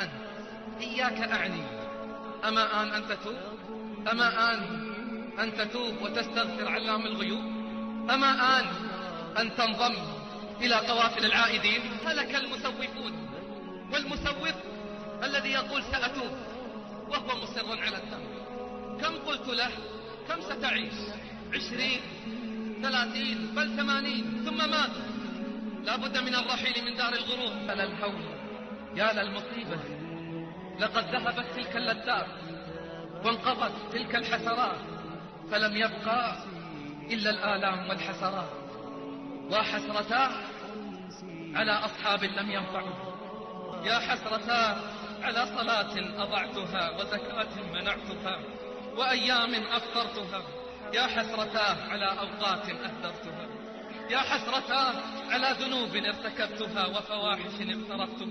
أنت؟ إياك أعني. أما آن أن تتوب؟ أما آن أن تتوب وتستغفر علام الغيوب؟ أما آن أن تنضم إلى قوافل العائدين؟ هلك المسوفون، والمسوف الذي يقول سأتوب وهو مصر على الذنب. كم قلت له؟ كم ستعيش؟ 20 30 بل 80 ثم ماذا؟ لا بد من الرحيل من دار الغرور. يا للهول، يا للمصيبة، لقد ذهبت تلك اللذات وانقضت تلك الحسرات، فلم يبقى إلا الآلام والحسرات. وحسرتاه على أصحاب لم ينفعوا، يا حسرتاه على صلاة أضعتها وزكاة منعتها وأيام أفطرتها، يا حسرتاه على أوقات أهدرتها، يا حسرتاه على ذنوب ارتكبتها وفواحش اقترفتها.